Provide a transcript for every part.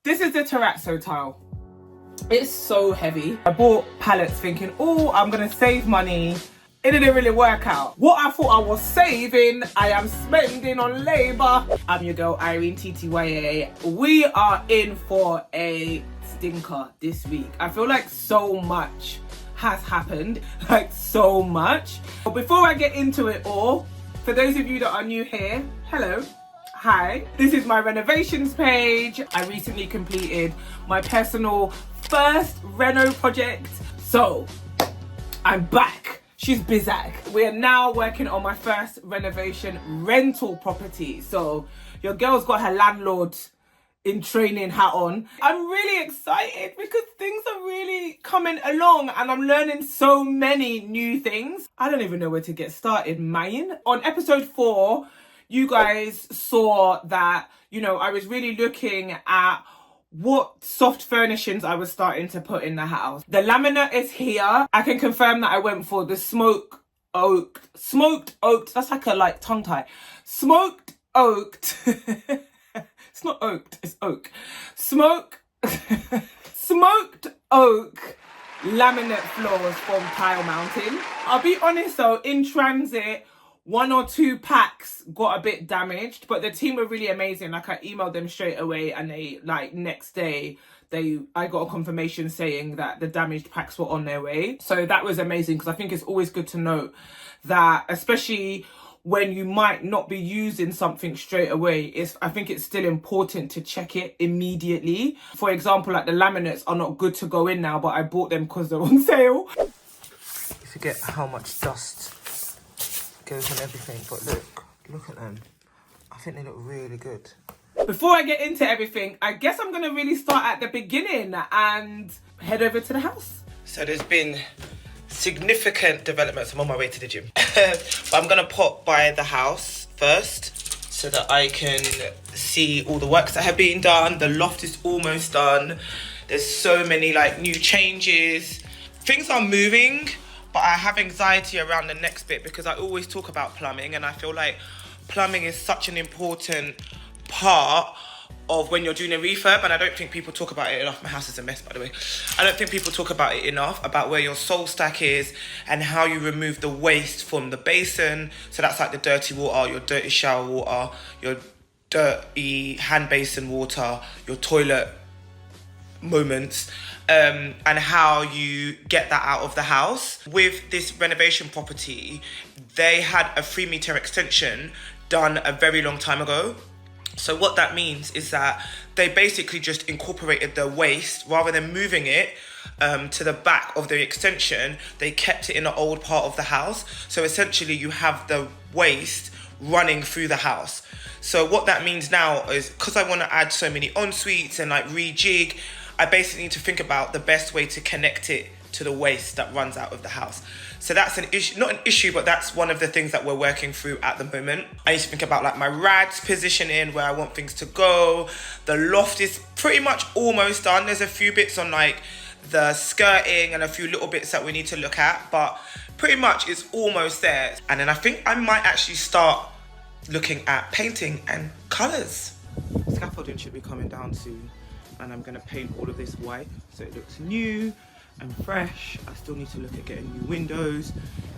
This is the terrazzo tile. It's so heavy. I bought pallets thinking, oh, I'm gonna save money. It didn't really work out. What I thought I was saving, I am spending on labor. I'm your girl, Irene TTYA. We are in for a stinker this week. I feel like so much has happened, like so much. But before I get into it all, for those of you that are new here, hello. Hi, this is my renovations page. I recently completed my personal first reno project. So, I'm back. She's busy. We are now working on my first renovation rental property. So, your girl's got her landlord in training hat on. I'm really excited because things are really coming along and I'm learning so many new things. I don't even know where to get started, man. On episode 4, you guys saw that, you know, I was really looking at what soft furnishings I was starting to put in the house. The laminate is here. I can confirm that I went for the smoked oak. That's like a tongue tie. Smoked oaked. It's not oaked, it's oak. Smoked oak laminate floors from Tile Mountain. I'll be honest though, in transit, 1 or 2 packs got a bit damaged, but the team were really amazing. Like, I emailed them straight away and they, next day, I got a confirmation saying that the damaged packs were on their way. So that was amazing, because I think it's always good to note that, especially when you might not be using something straight away, I think it's still important to check it immediately. For example, like the laminates are not good to go in now, but I bought them because they're on sale. You forget how much dust goes on everything, but look at them. I think they look really good. Before I get into everything, I guess I'm gonna really start at the beginning and head over to the house. So there's been significant developments. I'm on my way to the gym. But I'm gonna pop by the house first so that I can see all the works that have been done. The loft is almost done. There's so many new changes. Things are moving, but I have anxiety around the next bit because I always talk about plumbing, and I feel like plumbing is such an important part of when you're doing a refurb, and I don't think people talk about it enough. My house is a mess, by the way. I don't think people talk about it enough, about where your sole stack is and how you remove the waste from the basin. So that's like the dirty water, your dirty shower water, your dirty hand basin water, your toilet moments, and how you get that out of the house. With this renovation property, they had a 3-meter extension done a very long time ago. So what that means is that they basically just incorporated the waste rather than moving it to the back of the extension. They kept it in the old part of the house. So essentially you have the waste running through the house. So what that means now is, because I want to add so many en-suites and rejig, I basically need to think about the best way to connect it to the waste that runs out of the house. So that's an issue, not an issue, but that's one of the things that we're working through at the moment. I need to think about my rads positioning, where I want things to go. The loft is pretty much almost done. There's a few bits on the skirting and a few little bits that we need to look at, but pretty much it's almost there. And then I think I might actually start looking at painting and colours. Scaffolding should be coming down soon, and I'm gonna paint all of this white so it looks new and fresh. I still need to look at getting new windows,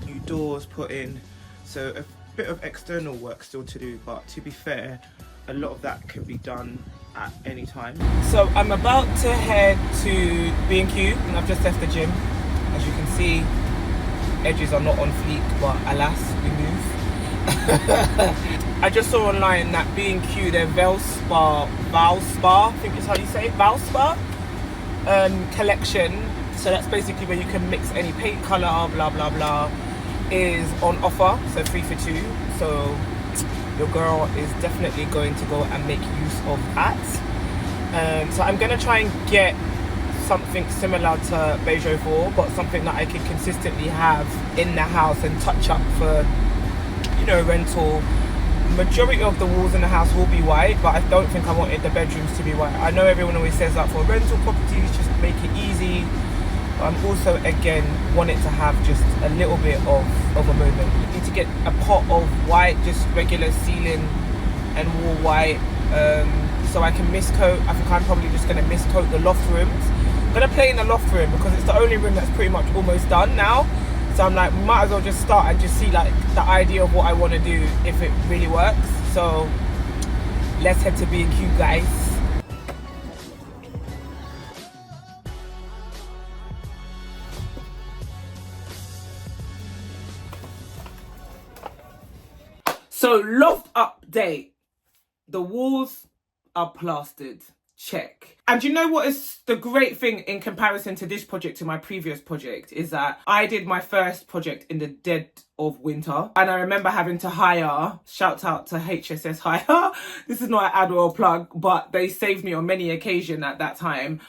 new doors put in. So a bit of external work still to do, but to be fair, a lot of that can be done at any time. So I'm about to head to B&Q, and I've just left the gym. As you can see, edges are not on fleek, but alas, we move. I just saw online that B&Q, their Valspar, I think is how you say it, Valspar collection. So that's basically where you can mix any paint colour, blah, blah, blah, is on offer. So 3 for 2. So your girl is definitely going to go and make use of that. So I'm going to try and get something similar to Beige 04, but something that I can consistently have in the house and touch up for, rental. Majority of the walls in the house will be white, but I don't think I wanted the bedrooms to be white. I know everyone always says that for rental properties, just make it easy. But I'm also, again, want it to have just a little bit of a moment. You need to get a pot of white, just regular ceiling and wall white, so I can miscoat. I think I'm probably just going to miscoat the loft rooms. I'm going to play in the loft room because it's the only room that's pretty much almost done now. So I'm like, might as well just start and just see like the idea of what I want to do if it really works. So let's head to B&Q, guys. So loft update. The walls are plastered. Check. And you know what is the great thing in comparison to this project to my previous project is that I did my first project in the dead of winter. And I remember having to hire, shout out to HSS Hire. This is not an ad or a plug, but they saved me on many occasions at that time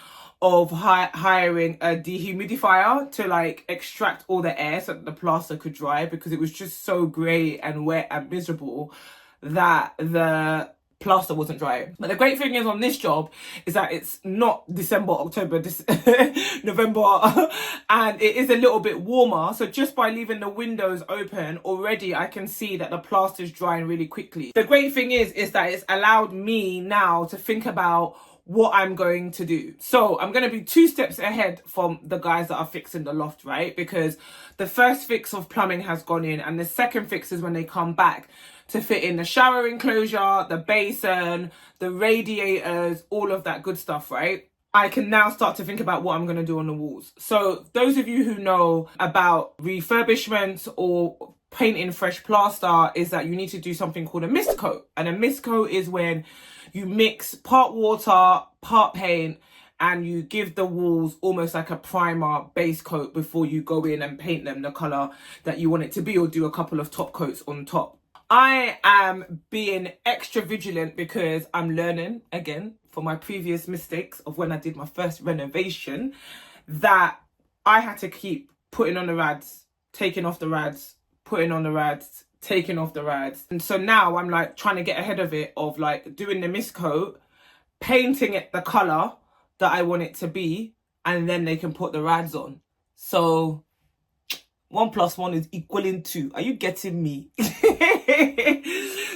of hiring a dehumidifier to like extract all the air so that the plaster could dry, because it was just so grey and wet and miserable that the plaster wasn't dry. But the great thing is on this job is that it's not December, October, November, and it is a little bit warmer. So just by leaving the windows open, already I can see that the plaster is drying really quickly. The great thing is that it's allowed me now to think about what I'm going to do. So I'm going to be 2 steps ahead from the guys that are fixing the loft, right? Because the first fix of plumbing has gone in, and the second fix is when they come back to fit in the shower enclosure, the basin, the radiators, all of that good stuff, right? I can now start to think about what I'm going to do on the walls. So those of you who know about refurbishments or painting fresh plaster, is that you need to do something called a mist coat. And a mist coat is when you mix part water, part paint, and you give the walls almost like a primer base coat before you go in and paint them the colour that you want it to be, or do a couple of top coats on top. I am being extra vigilant because I'm learning again from my previous mistakes of when I did my first renovation, that I had to keep putting on the rads, taking off the rads, putting on the rads, taking off the rads. And so now I'm like trying to get ahead of it, of like doing the mist coat, painting it the colour that I want it to be, and then they can put the rads on. So 1 + 1 is equaling 2. Are you getting me?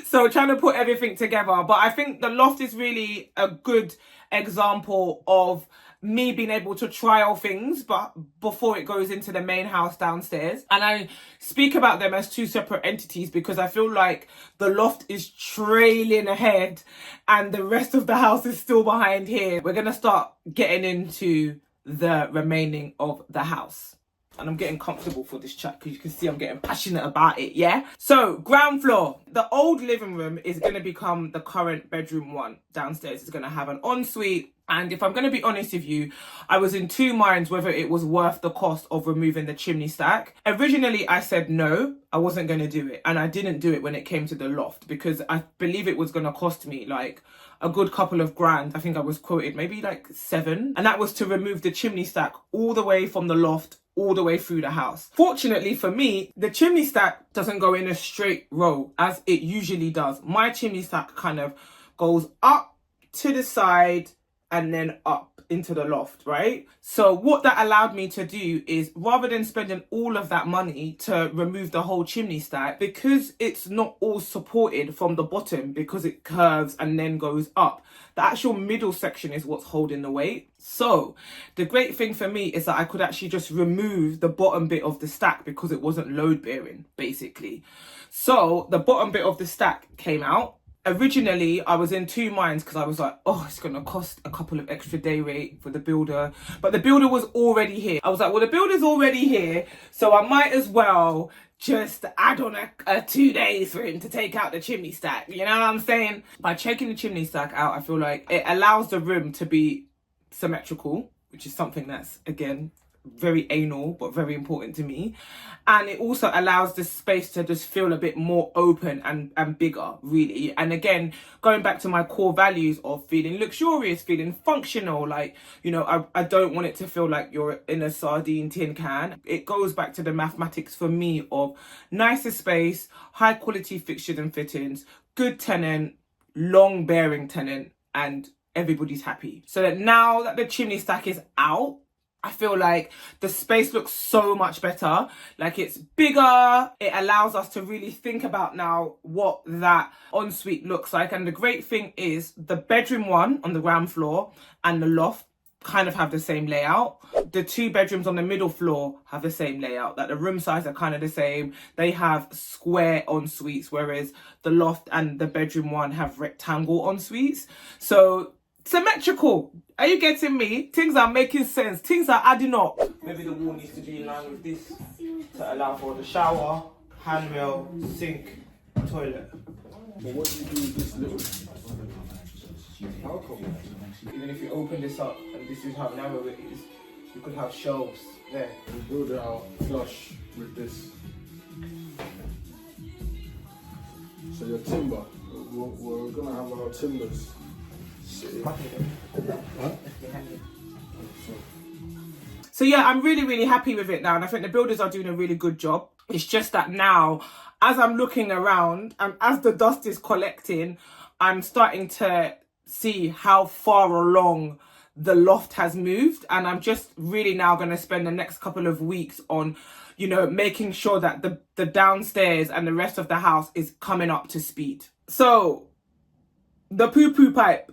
So trying to put everything together. But I think the loft is really a good example of me being able to trial things but before it goes into the main house downstairs. And I speak about them as 2 separate entities because I feel like the loft is trailing ahead and the rest of the house is still behind here. We're going to start getting into the remaining of the house. And I'm getting comfortable for this chat because you can see I'm getting passionate about it, yeah? So, ground floor. The old living room is going to become the current bedroom one downstairs. It's going to have an ensuite. And if I'm going to be honest with you, I was in 2 minds whether it was worth the cost of removing the chimney stack. Originally, I said no, I wasn't going to do it. And I didn't do it when it came to the loft because I believe it was going to cost me like a good couple of grand. I think I was quoted maybe like 7. And that was to remove the chimney stack all the way from the loft all the way through the house. Fortunately for me, the chimney stack doesn't go in a straight row as it usually does. My chimney stack kind of goes up to the side and then up into the loft, right? So what that allowed me to do is, rather than spending all of that money to remove the whole chimney stack, because it's not all supported from the bottom because it curves and then goes up, the actual middle section is what's holding the weight. So the great thing for me is that I could actually just remove the bottom bit of the stack because it wasn't load bearing, basically. So the bottom bit of the stack came out. Originally, I was in 2 minds because I was like, oh, it's going to cost a couple of extra day rate for the builder. But the builder was already here. I was like, well, the builder's already here, so I might as well just add on a 2 days for him to take out the chimney stack. You know what I'm saying? By taking the chimney stack out, I feel like it allows the room to be symmetrical, which is something that's, again, very anal but very important to me. And it also allows the space to just feel a bit more open and bigger, really. And again, going back to my core values of feeling luxurious, feeling functional, like, you know, I don't want it to feel like you're in a sardine tin can. It goes back to the mathematics for me of nicer space, high quality fixtures and fittings, good tenant, long bearing tenant, and everybody's happy. So that now that the chimney stack is out, I feel like the space looks so much better. Like, it's bigger. It allows us to really think about now what that ensuite looks like. And the great thing is the bedroom one on the ground floor and the loft kind of have the same layout. The 2 bedrooms on the middle floor have the same layout. Like, the room size are kind of the same. They have square en-suites, whereas the loft and the bedroom one have rectangle en-suites. So symmetrical. Are you getting me? Things are making sense. Things are adding up. Maybe the wall needs to be in line with this to allow for the shower, handrail, sink, toilet. But what do you do with this little? How come? Even if you open this up and this is how narrow it is, you could have shelves there. We build it out flush with this. So your timber, we're gonna have our timbers. Huh? So yeah, I'm really happy with it now, and I think the builders are doing a really good job. It's just that now, as I'm looking around and as the dust is collecting, I'm starting to see how far along the loft has moved, and I'm just really now going to spend the next couple of weeks on, you know, making sure that the downstairs and the rest of the house is coming up to speed. So the poo-poo pipe.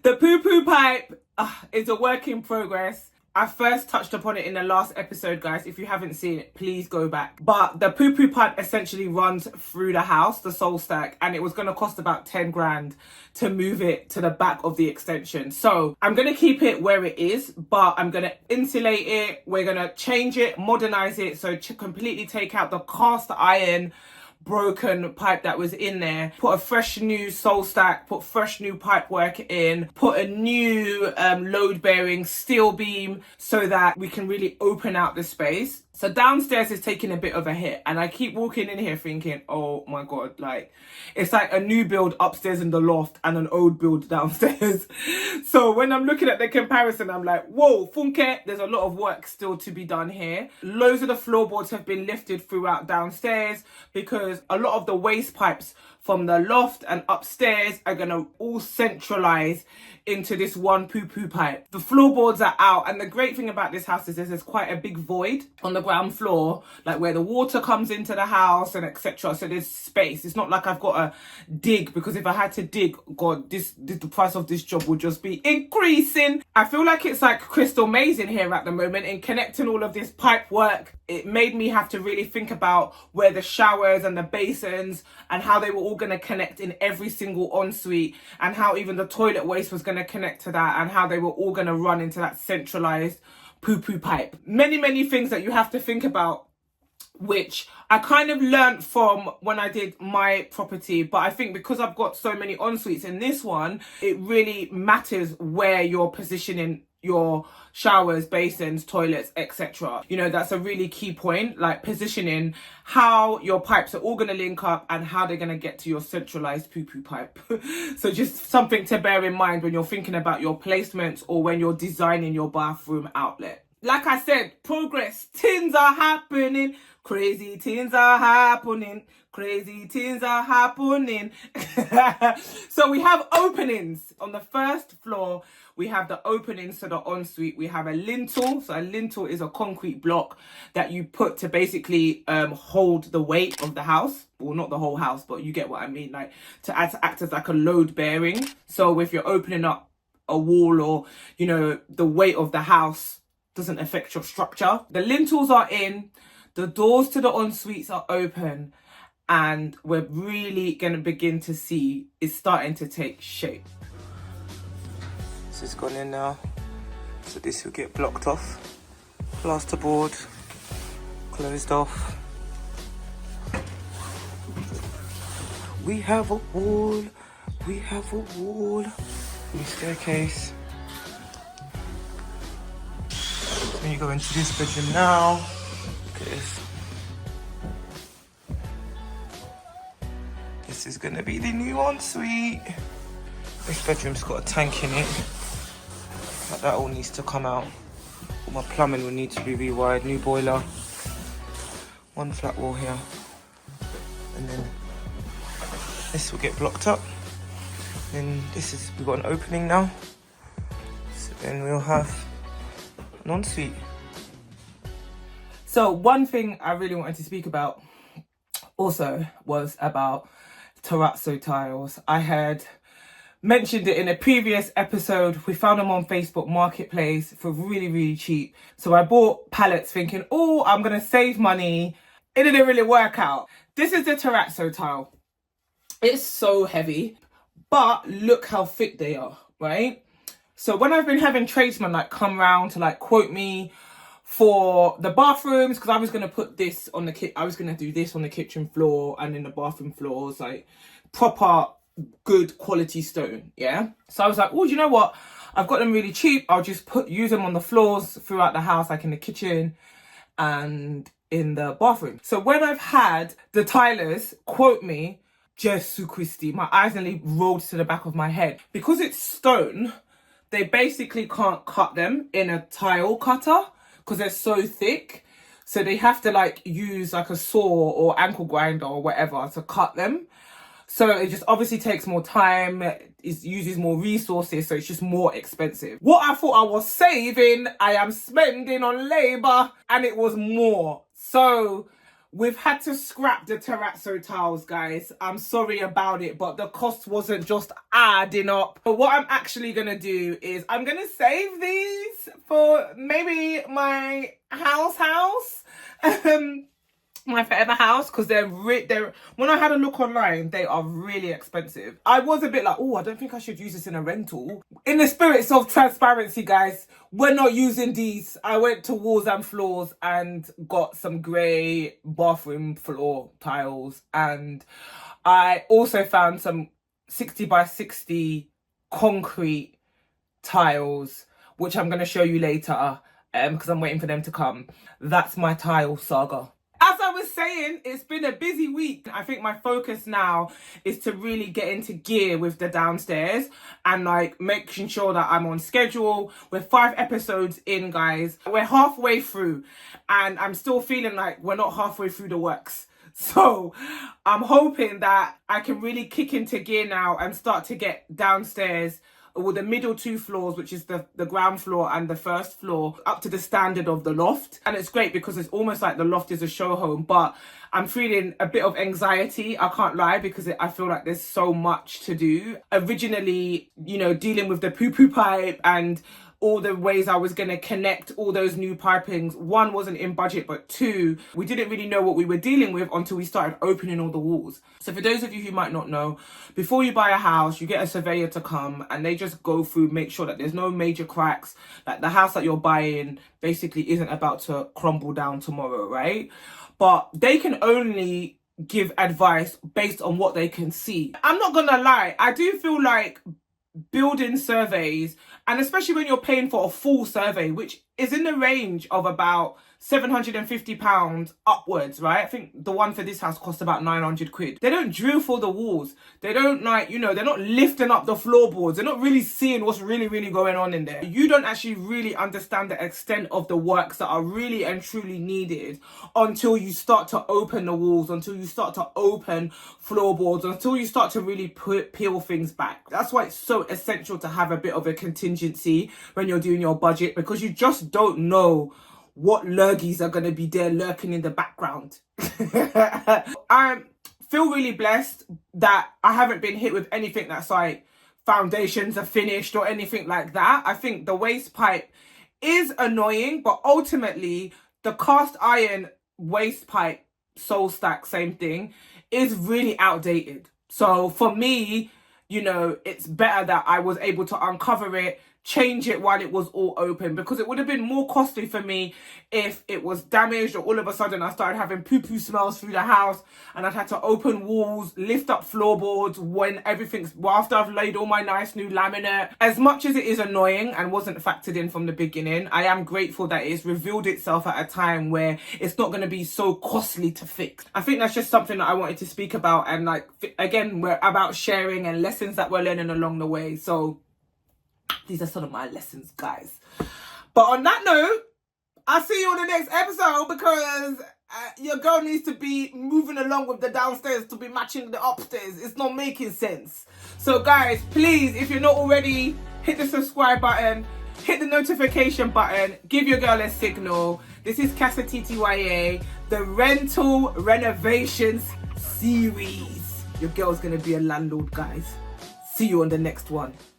The poo-poo pipe is a work in progress. I first touched upon it in the last episode, guys. If you haven't seen it, please go back. But the poo-poo pipe essentially runs through the house, the sole stack, and it was going to cost about 10 grand to move it to the back of the extension. So I'm going to keep it where it is, but I'm going to insulate it. We're going to change it, modernize it. So to completely take out the cast iron broken pipe that was in there, put a fresh new sole stack, put fresh new pipe work in, put a new load bearing steel beam so that we can really open out the space. So downstairs is taking a bit of a hit, and I keep walking in here thinking, oh my God, like, it's like a new build upstairs in the loft and an old build downstairs. So when I'm looking at the comparison, I'm like, whoa, funke, there's a lot of work still to be done here. Loads of the floorboards have been lifted throughout downstairs because a lot of the waste pipes from the loft and upstairs are going to all centralize into this one poo-poo pipe. The floorboards are out, and the great thing about this house is there's quite a big void on the ground floor, like where the water comes into the house and etc. So there's space. It's not like I've got to dig, because if I had to dig, God, the price of this job would just be increasing. I feel like it's like crystal maze in here at the moment. In connecting all of this pipe work, it made me have to really think about where the showers and the basins and how they were all going to connect in every single ensuite, and how even the toilet waste was going to connect to that, and how they were all going to run into that centralized poo-poo pipe. Many things that you have to think about, which I kind of learned from when I did my property, but I think because I've got so many en-suites in this one, it really matters where you're positioning your showers, basins, toilets, etc. You know, that's a really key point, like positioning how your pipes are all going to link up and how they're going to get to your centralized poo-poo pipe. So just something to bear in mind when you're thinking about your placements or when you're designing your bathroom outlet. Like I said, progress, things are happening, crazy things are happening, crazy things are happening. So we have openings on the first floor. We have the openings to the ensuite. We have a lintel. So a lintel is a concrete block that you put to basically hold the weight of the house. Well, not the whole house, but you get what I mean. Like to act as like a load bearing. So if you're opening up a wall, or, you know, the weight of the house doesn't affect your structure. The lintels are in. The doors to the ensuites are open. And we're really going to begin to see it's starting to take shape. This has gone in now, so this will get blocked off. Plasterboard closed off. We have a wall, we have a wall. New staircase. So when you go into this bedroom now, look at this. This is gonna be the new ensuite. This bedroom's got a tank in it. That all needs to come out. All my plumbing will need to be rewired. New boiler. One flat wall here. And then this will get blocked up. Then we've got an opening now. So Then we'll have an ensuite. So one thing I really wanted to speak about also was about terrazzo tiles. I had mentioned it in a previous episode. We found them on Facebook Marketplace for really, really cheap. So I bought pallets thinking, oh, I'm going to save money. It didn't really work out. This is the terrazzo tile. It's so heavy, but look how thick they are, right? So when I've been having tradesmen like come round to like quote me for the bathrooms, because I was going to put this on the I was going to do this on the kitchen floor and in the bathroom floors, like proper good quality stone, yeah? So I was like, oh, do you know what? I've got them really cheap. I'll just use them on the floors throughout the house, like in the kitchen and in the bathroom. So when I've had the tilers quote me, Jesu Christi, my eyes nearly rolled to the back of my head. Because it's stone, they basically can't cut them in a tile cutter because they're so thick. So they have to like use like a saw or ankle grinder or whatever to cut them. So it just obviously takes more time, it uses more resources, so it's just more expensive. What I thought I was saving, I am spending on labour, and it was more. So we've had to scrap the terrazzo tiles, guys. I'm sorry about it, but the cost wasn't just adding up. But what I'm actually going to do is I'm going to save these for maybe my house. My forever house, because they're when I had a look online, they are really expensive. I was a bit like, oh, I don't think I should use this in a rental. In the spirits of transparency, guys, we're not using these. I went to Walls and Floors and got some grey bathroom floor tiles, and I also found some 60 by 60 concrete tiles, which I'm going to show you later because I'm waiting for them to come. That's my tile saga. As I was saying, it's been a busy week. I think my focus now is to really get into gear with the downstairs and like making sure that I'm on schedule. We're 5 episodes in, guys. We're halfway through and I'm still feeling like we're not halfway through the works. So I'm hoping that I can really kick into gear now and start to get downstairs with the middle 2 floors, which is the ground floor and the first floor, up to the standard of the loft. And it's great because it's almost like the loft is a show home, but I'm feeling a bit of anxiety, I can't lie, because I feel like there's so much to do. Originally, you know, dealing with the poo-poo pipe and all the ways I was going to connect all those new pipings. 1, wasn't in budget, but 2, we didn't really know what we were dealing with until we started opening all the walls. So for those of you who might not know, before you buy a house, you get a surveyor to come and they just go through, make sure that there's no major cracks, like the house that you're buying basically isn't about to crumble down tomorrow, right? But they can only give advice based on what they can see. I'm not gonna lie, I do feel like building surveys, and especially when you're paying for a full survey, which is in the range of about £750 upwards, right? I think the one for this house cost about 900 quid. They don't drill for the walls. They don't, like, you know, they're not lifting up the floorboards. They're not really seeing what's really going on in there. You don't actually really understand the extent of the works that are really and truly needed until you start to open the walls, until you start to open floorboards, until you start to really peel things back. That's why it's so essential to have a bit of a contingency when you're doing your budget, because you just don't know what lurgies are going to be there lurking in the background. I feel really blessed that I haven't been hit with anything that's like foundations are finished or anything like that. I think the waste pipe is annoying, but ultimately the cast iron waste pipe, soul stack, same thing, is really outdated. So for me, you know, it's better that I was able to uncover it, change it while it was all open, because it would have been more costly for me if it was damaged or all of a sudden I started having poo-poo smells through the house and I'd had to open walls, lift up floorboards when after I've laid all my nice new laminate. As much as it is annoying and wasn't factored in from the beginning, I am grateful that it's revealed itself at a time where it's not going to be so costly to fix. I think that's just something that I wanted to speak about, and like, again, we're about sharing and lessons that we're learning along the way. So these are some of my lessons, guys. But on that note, I'll see you on the next episode, because your girl needs to be moving along with the downstairs to be matching the upstairs. It's not making sense. So guys, please, if you're not already, hit the subscribe button, hit the notification button, give your girl a signal. This is Casattya, the rental renovations series. Your girl's gonna be a landlord, guys. See you on the next one.